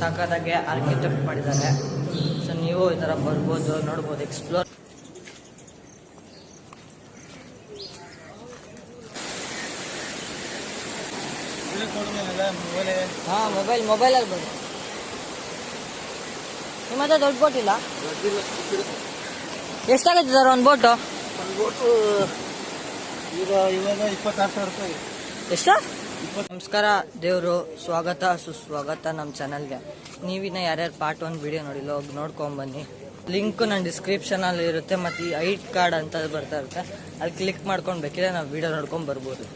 ಸಾಕಾದಾಗೆ architect ಮಾಡಿದ್ದಾರೆ. So ನೀವು ಈ ಥರ ಬರ್ಬೋದು, ನೋಡ್ಬೋದು, ಎಕ್ಸ್ಪ್ಲೋರ್. ಹಾಂ, ಮೊಬೈಲಲ್ಲಿ ಬನ್ನಿ. ನಿಮ್ಮ ಹತ್ರ ದೊಡ್ಡ ಬೋಟ್ ಇಲ್ಲ? ಎಷ್ಟಾಗುತ್ತೆ ಸರ್ ಒಂದು ಬೋಟು? ಇವಾಗ 26,000 ರೂಪಾಯಿ. ಎಷ್ಟು? ನಮಸ್ಕಾರ ದೇವರು, ಸ್ವಾಗತ ಸುಸ್ವಾಗತ ನಮ್ಮ ಚಾನಲ್ಗೆ. ನೀವಿನ್ನ ಯಾರ್ಯಾರು ಪಾರ್ಟ್ 1 ವಿಡಿಯೋ ನೋಡಿಲ್ಲ ಹೋಗಿ ನೋಡ್ಕೊಂಬನ್ನಿ. ಲಿಂಕು ನನ್ನ ಡಿಸ್ಕ್ರಿಪ್ಷನಲ್ಲಿ ಇರುತ್ತೆ, ಮತ್ತು ಈ ಐಟ್ ಕಾರ್ಡ್ ಅಂತ ಬರ್ತಾ ಇರುತ್ತೆ, ಅಲ್ಲಿ ಕ್ಲಿಕ್ ಮಾಡ್ಕೊಂಡು ಬೇಕಿದ್ರೆ ನಾವು ವಿಡಿಯೋ ನೋಡ್ಕೊಂಡು ಬರ್ಬೋದು.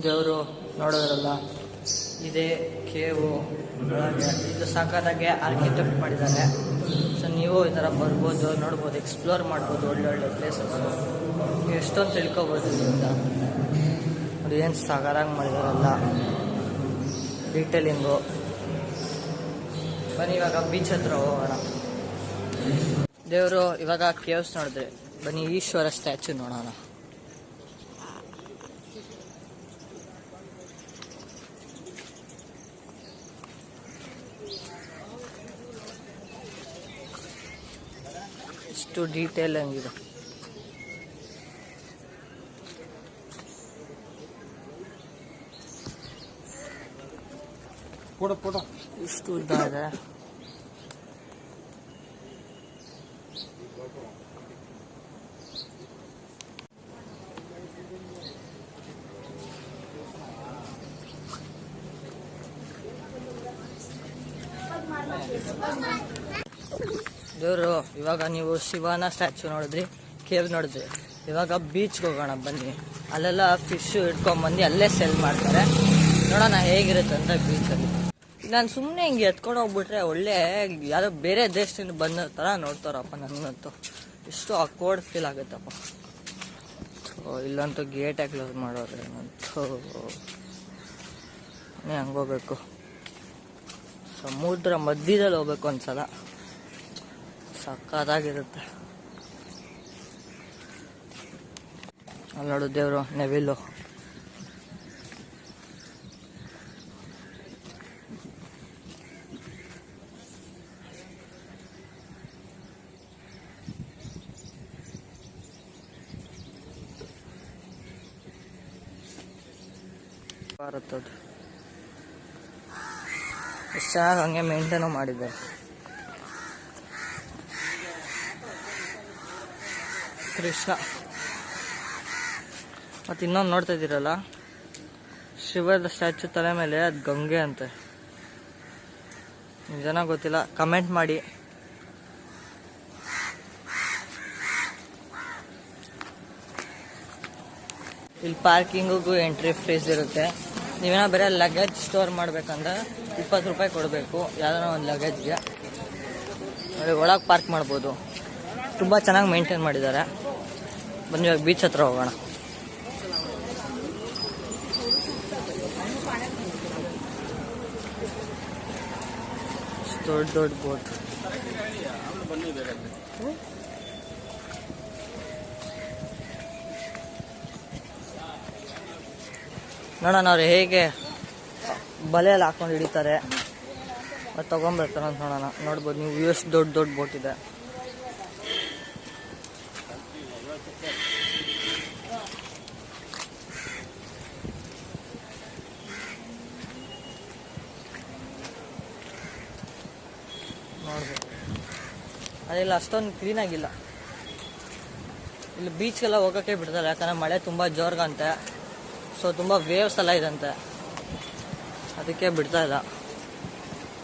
ದೇವರು ನೋಡೋದ್ರಲ್ಲ, ಇದೇ ಕೇವು ಒಳಗೆ. ಇದು ಸಾಕಾದಾಗೆ ಆರ್ಕಿಟೆಕ್ಟ್ ಮಾಡಿದ್ದಾರೆ. ಸೊ ನೀವು ಈ ಥರ ಬರ್ಬೋದು, ನೋಡ್ಬೋದು, ಎಕ್ಸ್ಪ್ಲೋರ್ ಮಾಡ್ಬೋದು, ಒಳ್ಳೊಳ್ಳೆ ಪ್ಲೇಸಸ್. ಎಷ್ಟೊಂದು ತಿಳ್ಕೊಬೋದು ಇದರಿಂದ. ಅದು ಏನು ಸಾಕಾರಾಗಿ ಮಾಡಿದಾರಲ್ಲ, ಡೀಟೇಲಿಂಗು. ಬನ್ನಿ ಇವಾಗ ಬೀಚ್ ಹತ್ರ ಹೋಗೋಣ. ದೇವರು ಇವಾಗ ಕೇವ್ಸ್ ನೋಡಿದ್ರೆ, ಬನ್ನಿ ಈಶ್ವರ ಸ್ಟ್ಯಾಚು ನೋಡೋಣ. ಇಷ್ಟು ಡೀಟೇಲ್ ಹಂಗಿದೆ. ಇಷ್ಟು ಉದ್ದ ಇದೆ. ದೇವರು ಇವಾಗ ನೀವು ಶಿವನ ಸ್ಟ್ಯಾಚು ನೋಡಿದ್ರಿ, ಕೇವ್ ನೋಡಿದ್ರಿ. ಇವಾಗ ಬೀಚ್ಗೆ ಹೋಗೋಣ ಬನ್ನಿ. ಅಲ್ಲೆಲ್ಲ ಫಿಶ್ ಇಟ್ಕೊಂಡ್ಬಂದು ಅಲ್ಲೇ ಸೆಲ್ ಮಾಡ್ತಾರೆ. ನೋಡೋಣ ಹೇಗಿರುತ್ತೆ ಅಂತ ಬೀಚಲ್ಲಿ. ನಾನು ಸುಮ್ಮನೆ ಹಿಂಗೆ ಎತ್ಕೊಂಡು ಹೋಗ್ಬಿಟ್ರೆ ಒಳ್ಳೆ ಯಾವುದೋ ಬೇರೆ ದೇಶದಿಂದ ಬಂದ ಥರ ನೋಡ್ತಾರಪ್ಪ. ನನಗಂತೂ ಎಷ್ಟು ಅಕ್ವರ್ಡ್ ಫೀಲ್ ಆಗುತ್ತಪ್ಪ. ಇಲ್ಲಂತೂ ಗೇಟೇ ಕ್ಲೋಸ್ ಮಾಡೋರು ಏನಂತೂ ಹಂಗೋಗ್ಬೇಕು. ಸಮುದ್ರ ಮಧ್ಯದಲ್ಲಿ ಹೋಗ್ಬೇಕು ಒಂದ್ಸಲ, ಸಕ್ಕತ್ತಾಗಿರುತ್ತೆ. ಅಲ್ಲಿ ನೋಡು ದೇವರು, ನೆವಿಲ್ಲು. ಭಾರತದ್ದು ಎಷ್ಟು ಚೆನ್ನಾಗಿ ಹಂಗೆ ಮೇಂಟೈನು ಮಾಡಿದ್ದಾರೆ. ಕೃಷ್ಣ ಮತ್ತು ಇನ್ನೊಂದು ನೋಡ್ತಾ ಇದ್ದೀರಲ್ಲ, ಶಿವದ ಸ್ಟ್ಯಾಚು ತಲೆ ಮೇಲೆ ಅದು ಗಂಗೆ ಅಂತೆ. ಜನ ಗೊತ್ತಿಲ್ಲ, ಕಮೆಂಟ್ ಮಾಡಿ. ಇಲ್ಲಿ ಪಾರ್ಕಿಂಗಿಗೂ ಎಂಟ್ರಿ ಫೀಸ್ ಇರುತ್ತೆ. ನೀವೇನೋ ಬೇರೆ ಲಗೇಜ್ ಸ್ಟೋರ್ ಮಾಡ್ಬೇಕಂದ್ರೆ 20 ರೂಪಾಯಿ ಕೊಡಬೇಕು ಯಾವ್ದಾರ ಒಂದು ಲಗೇಜ್ಗೆ. ನೋಡಿ ಒಳಗೆ ಪಾರ್ಕ್ ಮಾಡ್ಬೋದು. ತುಂಬ ಚೆನ್ನಾಗಿ ಮೇಂಟೈನ್ ಮಾಡಿದ್ದಾರೆ. ಬನ್ನಿ ಇವಾಗ ಬೀಚ್ ಹತ್ರ ಹೋಗೋಣ. ದೊಡ್ಡ ದೊಡ್ಡ ಬೋಟ್. ನೋಡೋಣ ಅವ್ರು ಹೇಗೆ ಬಲೆಯಲ್ಲಿ ಹಾಕೊಂಡು ಹಿಡಿತಾರೆ ಮತ್ತು ತೊಗೊಂಬರ್ತಾರೆ ಅಂತ ನೋಡೋಣ. ನೋಡ್ಬೋದು ನೀವು ಎಷ್ಟು ದೊಡ್ಡ ದೊಡ್ಡ ಬೋಟ್ ಇದೆ. ನೋಡ್ಬೋದು ಅದಿಲ್ಲ, ಅಷ್ಟೊಂದು ಕ್ಲೀನಾಗಿಲ್ಲ. ಇಲ್ಲಿ ಬೀಚ್ಗೆಲ್ಲ ಹೋಗೋಕ್ಕೆ ಬಿಡ್ತಾರೆ, ಯಾಕಂದರೆ ಮಳೆ ತುಂಬ ಜೋರ್ಗಂತೆ. ಸೊ ತುಂಬ ವೇವ್ಸ್ ಎಲ್ಲ ಇದಂತೆ, ಅದಕ್ಕೆ ಬಿಡ್ತಾ ಇಲ್ಲ.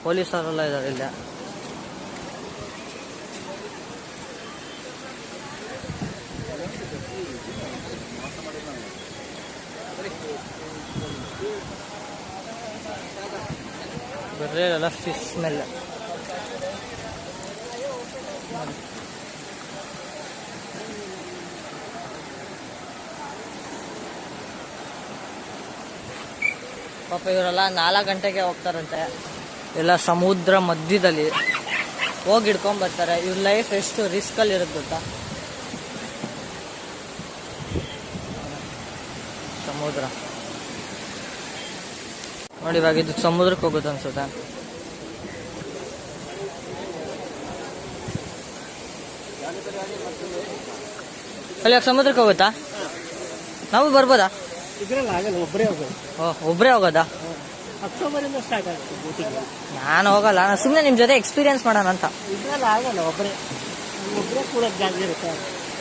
ಪೊಲೀಸರೆಲ್ಲ ಇದ್ದಾರೆ ಇಲ್ಲೇ. ಬರ್ರೆಲ್ಲ ಫಿಶ್ ಸ್ಮೆಲ್. ಪಾಪ ಇವರೆಲ್ಲ 4 ಗಂಟೆಗೆ ಹೋಗ್ತಾರಂತೆ. ಎಲ್ಲ ಸಮುದ್ರ ಮಧ್ಯದಲ್ಲಿ ಹೋಗಿ ಹಿಡ್ಕೊಂಡ್ ಬರ್ತಾರೆ. ಇವ್ರ ಲೈಫ್ ಎಷ್ಟು ರಿಸ್ಕಲ್ಲಿ ಇರುತ್ತೆ ಗೊತ್ತಾ. ಸಮುದ್ರ ನೋಡಿ, ಇವಾಗ ಇದು ಸಮುದ್ರಕ್ಕೆ ಹೋಗುತ್ತೆ ಅನ್ಸುತ್ತೆ. ಅಲ್ಲಿ ಸಮುದ್ರಕ್ಕೆ ಹೋಗುತ್ತಾ? ನಾವು ಬರ್ಬೋದಾ? ಇದ್ರಲ್ಲಿ ಆಗಲ್ಲ, ಒಬ್ಬರೇ ಹೋಗೋದು. ಒಬ್ಬರೇ ಹೋಗೋದಾ? ಅಕ್ಟೋಬರಿಂದ ಸ್ಟಾರ್ಟ್ ಆಗುತ್ತೆ ಬೋಟಿಂಗ್. ನಾನು ಹೋಗಲ್ಲ, ನಾನು ಸುಮ್ಮನೆ ನಿಮ್ಮ ಜೊತೆ ಎಕ್ಸ್ಪೀರಿಯನ್ಸ್ ಮಾಡೋಣ ಅಂತ. ಇದ್ರಲ್ಲಿ ಆಗಲ್ಲ, ಒಬ್ಬರೇ ಕೂಡ ಜಾಗ ಇರುತ್ತೆ.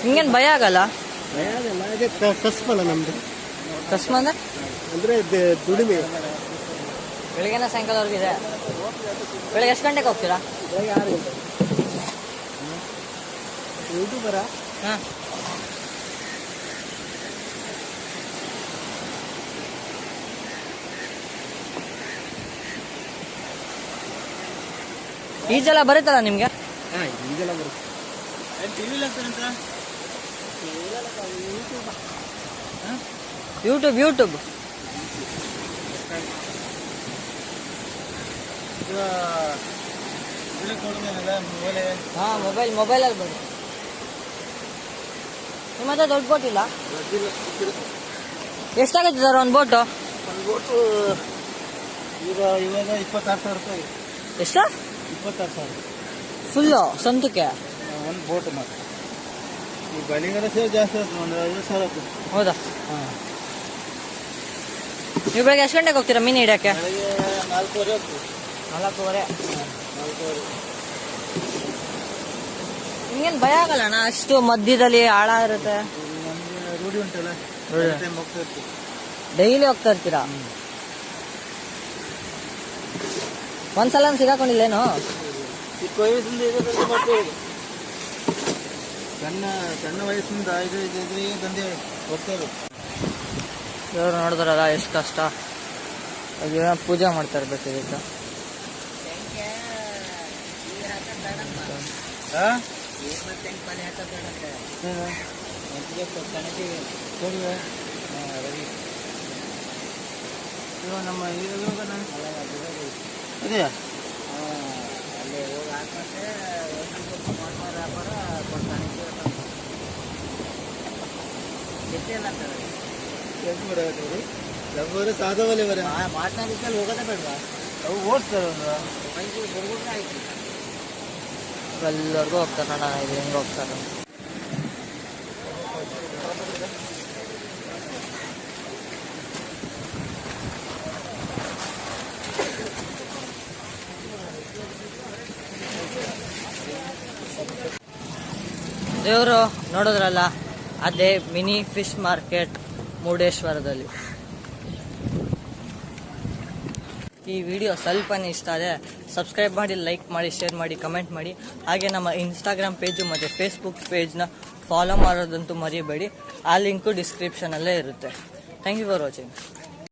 ನಿಂಗೇನು ಭಯ ಆಗಲ್ಲ? ಭಯ ಆಗಲ್ಲ, ಅದೇ ಕಸ್ಬಲ್ಲ ನಮ್ದು. ಕಸ್ಮ ಅಂದ್ರೆ ದುಡಿಮೆ. ಬೆಳಿಗ್ಗೆನ ಸಾಯಂಕಾಲವರೆಗಿದೆ. ಬೆಳಿಗ್ಗೆ ಎಷ್ಟು ಗಂಟೆಗೆ ಹೋಗ್ತೀರಾ? ಬೆಳಗ್ಗೆ 6 ಗಂಟೆ. ಯೂಟ್ಯೂಬರ? ಹಾಂ. ಈಜೆಲ್ಲ ಬರುತ್ತಲ್ಲ ನಿಮಗೆ? ಹಾಂ, ಈಗೆಲ್ಲ ಬರುತ್ತೆ. ಯೂಟ್ಯೂಬ್ ಹಾಂ, ಮೊಬೈಲಲ್ಲಿ ಬರುತ್ತೆ. ನಿಮ್ಮ ಹತ್ರ ದೊಡ್ಡ ಬೋಟ್ ಇಲ್ಲ? ಎಷ್ಟಾಗುತ್ತೆ ಸರ್ ಒಂದು ಬೋಟು? ಒಂದು ಬೋಟು ಇವಾಗ 26,000 ರೂಪಾಯಿ. ಎಷ್ಟು? 26,000 ಫುಲ್ಲು ಸ್ವಂತಕ್ಕೆ? ಒಂದು ಬೋಟ್ ಮಾತ್ರ. ಈ ಬಲಿಗರ ಸೇವೆ ಜಾಸ್ತಿ ಆಯ್ತು, ಒಂದು 50,000 ಆಗ್ತದೆ. ಹೌದಾ? ಹಾಂ. ನೀವು ಬೆಳಗ್ಗೆ ಎಷ್ಟು ಗಂಟೆಗೆ ಹೋಗ್ತೀರಾ ಮೀನು ಹಿಡಿಯೋಕ್ಕೆ? ಬೆಳಗ್ಗೆ 4:30 ಹೋಗ್ತೀವಿ. 4:30. 4:30. ನಿಮ್ಗೇನು ಭಯ ಆಗಲ್ಲ ಅಣ್ಣ? ಅಷ್ಟು ಮಧ್ಯದಲ್ಲಿ ಆಳ ಇರುತ್ತೆ. ನಮಗೆ ರೂಢಿ ಉಂಟಲ್ಲ, ಟೈಮ್ ಹೋಗ್ತಾ ಇರ್ತೀವಿ. ಡೈಲಿ ಹೋಗ್ತಾ ಇರ್ತೀರಾ? ಒಂದ್ಸಲ ಸಿಗಾಕೊಂಡಿಲ್ಲೇನು? ಚಿಕ್ಕ ವಯಸ್ಸಿಂದ ಈಗ ಮಾಡ್ತೀವಿ. ಸಣ್ಣ ವಯಸ್ಸಿಂದ ಇದು ದಂಧೆ ಹೋಗ್ತಾ ಇರೋದು. ಇವರು ನೋಡಿದ್ರಲ್ಲ ಎಷ್ಟು ಕಷ್ಟ. ಅದೇನೋ ಪೂಜೆ ಮಾಡ್ತಾ ಇರ್ಬೇಕು ಇದಕ್ಕೆ. ನಮ್ಮ ಇದೆಯಾ? ಲಬ್ಬರು ಸಾಧವಲ್ಲಿ ಬರ ಮಾತನಾಡಿದ್ದಲ್ಲಿ ಹೋಗೋದೇ ಬೇಡವಾ? ಅವು ಓಡಿಸ್ತಾರೆ. ಎಲ್ಲರಿಗೂ ಹೋಗ್ತಾರೆ ಅಣ್ಣ. ಇದು ಹೆಂಗೆ ಹೋಗ್ತಾರೆ? ದೇವರು ನೋಡಿದ್ರಲ್ಲ, ಅದೇ ಮಿನಿ ಫಿಶ್ ಮಾರ್ಕೆಟ್ ಮುರುಡೇಶ್ವರದಲ್ಲಿ. ಈ ವಿಡಿಯೋ ಸ್ವಲ್ಪನೇ ಇಷ್ಟ ಆದರೆ ಸಬ್ಸ್ಕ್ರೈಬ್ ಮಾಡಿ, ಲೈಕ್ ಮಾಡಿ, ಶೇರ್ ಮಾಡಿ, ಕಮೆಂಟ್ ಮಾಡಿ. ಹಾಗೆ ನಮ್ಮ ಇನ್ಸ್ಟಾಗ್ರಾಮ್ ಪೇಜು ಮತ್ತು ಫೇಸ್ಬುಕ್ ಪೇಜ್ನ ಫಾಲೋ ಮಾಡೋದಂತೂ ಮರಿಬೇಡಿ. ಆ ಲಿಂಕು ಡಿಸ್ಕ್ರಿಪ್ಷನಲ್ಲೇ ಇರುತ್ತೆ. Thank you for watching.